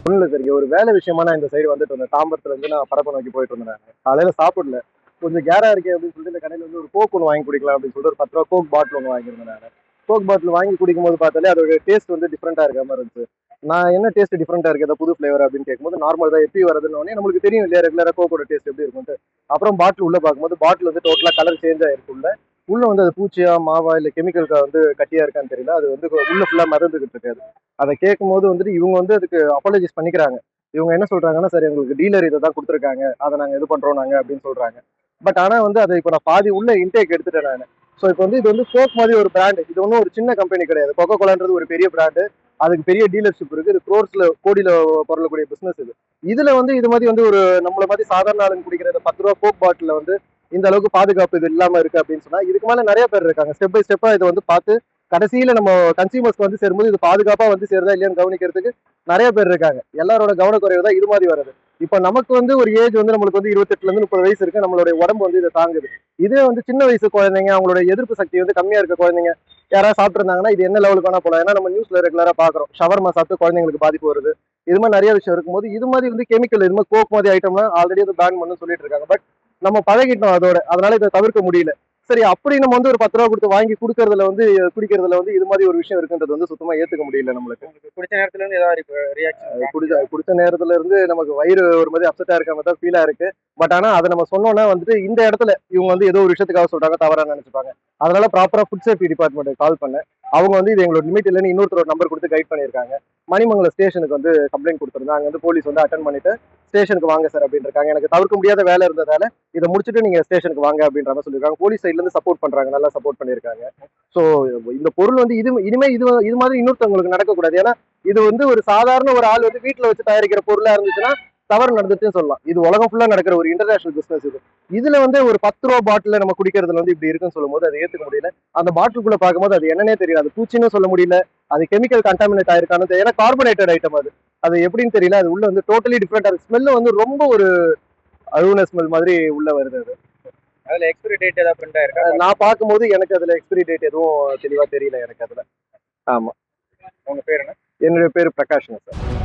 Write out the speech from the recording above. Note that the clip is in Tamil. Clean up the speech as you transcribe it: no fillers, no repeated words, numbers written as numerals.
ஒன்றும் இல்லை சார், இங்கே ஒரு வேலை விஷயமா நான் இந்த சைடு வந்துட்டு இருந்தேன். தாம்பரத்துல இருந்து நான் பரப்ப நோக்கி போயிட்டு இருந்தேன். காலையில சாப்பிடல, கொஞ்சம் கேரா இருக்கே அப்படின்னு சொல்லிட்டு இந்த கடையில் வந்து ஒரு கோக் ஒன்று வாங்கி குடிக்கலாம் அப்படின்னு சொல்லிட்டு ஒரு 10 ரூபா கோக் பாட்டில் ஒன்று வாங்கியிருந்தேன். நான் கோக் பாட்டில் வாங்கி குடிக்கும் போது பார்த்தாலே அதோட டேஸ்ட் வந்து டிஃப்ரெண்டா இருக்க மாதிரி இருந்துச்சு. நான் என்ன டேஸ்ட் டிஃப்ரெண்டா இருக்கு, ஏதாவது புது ஃபிளேவர் அப்படின்னு கேட்கும்போது நார்மல் தான், எப்படி வரதுன்னு நம்மளுக்கு தெரியும் இல்லையா ரெகுலரா கோக்கோட டேஸ்ட் எப்படி இருக்கும்ட்டு. அப்புறம் பாட்டில் உள்ள பார்க்கும்போது பாட்டில் வந்து டோட்டலா கலர் சேஞ்ச் ஆயிருக்கு. உள்ள வந்து அது பூச்சியா மாவா இல்ல கெமிக்கலுக்கா வந்து கட்டியா இருக்கான்னு தெரியல. அது வந்து உள்ள ஃபுல்லா மறந்துகிட்டு இருக்காது. அதை கேட்கும் போது வந்துட்டு இவங்க வந்து அதுக்கு அப்பாலஜைஸ் பண்ணிக்கிறாங்க. இவங்க என்ன சொல்றாங்கன்னா, சரி உங்களுக்கு டீலர் இதை தான் கொடுத்துருக்காங்க, அதை நாங்க இது பண்றோம் நாங்க அப்படின்னு சொல்றாங்க. பட் ஆனா வந்து அதை இப்போ நான் பாதி உள்ள இன்டேக் எடுத்துட்டேன் நான். ஸோ இப்போ வந்து இது வந்து கோக் மாதிரி ஒரு பிராண்ட், இது ஒன்றும் ஒரு சின்ன கம்பெனி கிடையாது. கொக்கோ கோலான்றது ஒரு பெரிய பிராண்டு, அதுக்கு பெரிய டீலர்ஷிப் இருக்கு. இது க்ரோர்ஸ்ல கோடியில பொருளக்கூடிய பிசினஸ் இது. இதுல வந்து இது மாதிரி வந்து ஒரு நம்மள மாதிரி சாதாரண ஆளுங்க குடிக்கிற 10 ரூபா கோக் பாட்டில வந்து இந்த அளவுக்கு பாதுகாப்பு இது இல்லாம இருக்கு அப்படின்னு சொன்னா, இதுக்கு மேல நிறைய பேர் இருக்காங்க ஸ்டெப் பை ஸ்டெப்பா இதை வந்து பார்த்து கடைசியில நம்ம கன்சியூமர்ஸ்க்கு வந்து சேரும்போது இது பாதுகாப்பா வந்து சேருதா இல்லையான்னு கவனிக்கிறதுக்கு நிறைய பேர் இருக்காங்க. எல்லாரோட கவனக்குறைவு தான் இது மாதிரி வருது. இப்ப நமக்கு வந்து ஒரு ஏஜ் வந்து நம்மளுக்கு வந்து 28ல இருந்து 30 வயசு இருக்கு, நம்மளுடைய உடம்பு வந்து இதை தாங்குது. இதே வந்து சின்ன வயசு குழந்தைங்க, அவங்களோட எதிர்ப்பு சக்தி வந்து கம்மியா இருக்க குழந்தைங்க யாராவது சாப்பிட்டுருந்தாங்கன்னா இது என்ன லெவலுக்கு வேணா போலாம். ஏன்னா நம்ம நியூஸ்ல ரெகுலரா பாக்குறோம் ஷவர்மா சாப்பிட்டு குழந்தைங்களுக்கு பாதிப்பு வருது. இது மாதிரி நிறைய விஷயம் இருக்கும்போது இது மாதிரி வந்து கெமிக்கல் இது மாதிரி கோக் மாதிரி ஐட்டம்லாம் ஆல்ரெடி வந்து பேன் பண்ணு சொல்லிட்டு இருக்காங்க. பட் நம்ம பழகிட்டோம் அதோட, அதனால இதை தவிர்க்க முடியல. சரி, அப்படி நம்ம வந்து ஒரு 10 ரூபா கொடுத்து வாங்கி குடுக்கறதுல வந்து குடிக்கிறதுல வந்து இது மாதிரி ஒரு விஷயம் இருக்குன்றது வந்து சுத்தமா ஏத்துக்க முடியல நம்மளுக்கு. குடிச்ச நேரத்துல இருந்து ஏதாவது ரியாக்ஷன் குடிச்ச நேரத்துல இருந்து நமக்கு வயிறு ஒரு மாதிரி அப்செட்டா இருக்க மாதிரி தான் ஃபீலா இருக்கு. பட் ஆனா அதை நம்ம சொன்னோம்னா வந்துட்டு இந்த இடத்துல இவங்க வந்து ஏதோ ஒரு விஷயத்துக்காக சொல்றாங்க, தவறா நினைச்சுப்பாங்க. அதனால ப்ராப்பரா ஃபுட் சேஃப்டி டிபார்ட்மெண்ட் கால் பண்ணேன். அவங்க வந்து இது எங்களோட லிமிட் இல்லைன்னு இன்னொருத்தர் நம்பர் கொடுத்து கைட் பண்ணியிருக்காங்க. மணிமங்கலம் ஸ்டேஷனுக்கு வந்து கம்ப்ளைண்ட் கொடுத்துருந்தேன். அங்க வந்து போலீஸ் வந்து அட்டன் பண்ணிட்டு ஸ்டேஷனுக்கு வாங்க சார் அப்படின்னு இருக்காங்க. எனக்கு தவிர்க்க முடியாத வேலை இருந்ததால இதை முடிச்சுட்டு நீங்க ஸ்டேஷனுக்கு வாங்க அப்படின்ற மாதிரி சொல்லியிருக்காங்க. போலீஸ் சைட்ல இருந்து சப்போர்ட் பண்றாங்க, நல்லா சப்போர்ட் பண்ணியிருக்காங்க. ஸோ இந்த பொருள் வந்து இனிமே இது மாதிரி இன்னொருத்தவங்களுக்கு நடக்கக்கூடாது. ஏன்னா இது வந்து ஒரு சாதாரண ஒரு ஆள் வந்து வீட்டுல வச்சு தயாரிக்கிற பொருளா இருந்துச்சுன்னா தவறு நடந்துச்சுன்னு சொல்லலாம். இது உலகம் ஃபுல்லா நடக்கிற ஒரு இன்டர்நேஷனல் பிசினஸ் இது. இதுல வந்து ஒரு 10 ரூபா பாட்டில நம்ம குடிக்கிறதுல வந்து இப்படி இருக்குன்னு சொல்லும் போது அதை ஏத்துக்க முடியல. அந்த பாட்டிலுக்குள்ள பார்க்கும்போது அது என்னன்னே தெரியல, அது பூச்சின்னு சொல்ல முடியல, அது கெமிக்கல் கண்டாமினேட் ஆயிருக்கானு, ஏன்னா கார்பனேட்டட் ஐட்டம் அது. அது எப்படின்னு தெரியல, அது உள்ள வந்து டோட்டலி டிஃப்ரெண்டா இருக்கு. ஸ்மெல் வந்து ரொம்ப ஒரு அழுகுன ஸ்மெல் மாதிரி உள்ள வருது. அது அதுல எக்ஸ்பிரி டேட் ஏதாவது பிரிண்ட் ஆயிருக்கா? நான் பார்க்கும்போது எனக்கு அதுல எக்ஸ்பிரி டேட் எதுவும் தெளிவா தெரியல எனக்கு அதுல. ஆமா. உங்க பேர் என்ன? என்னுடைய பேர் பிரகாஷ்ங்க சார்.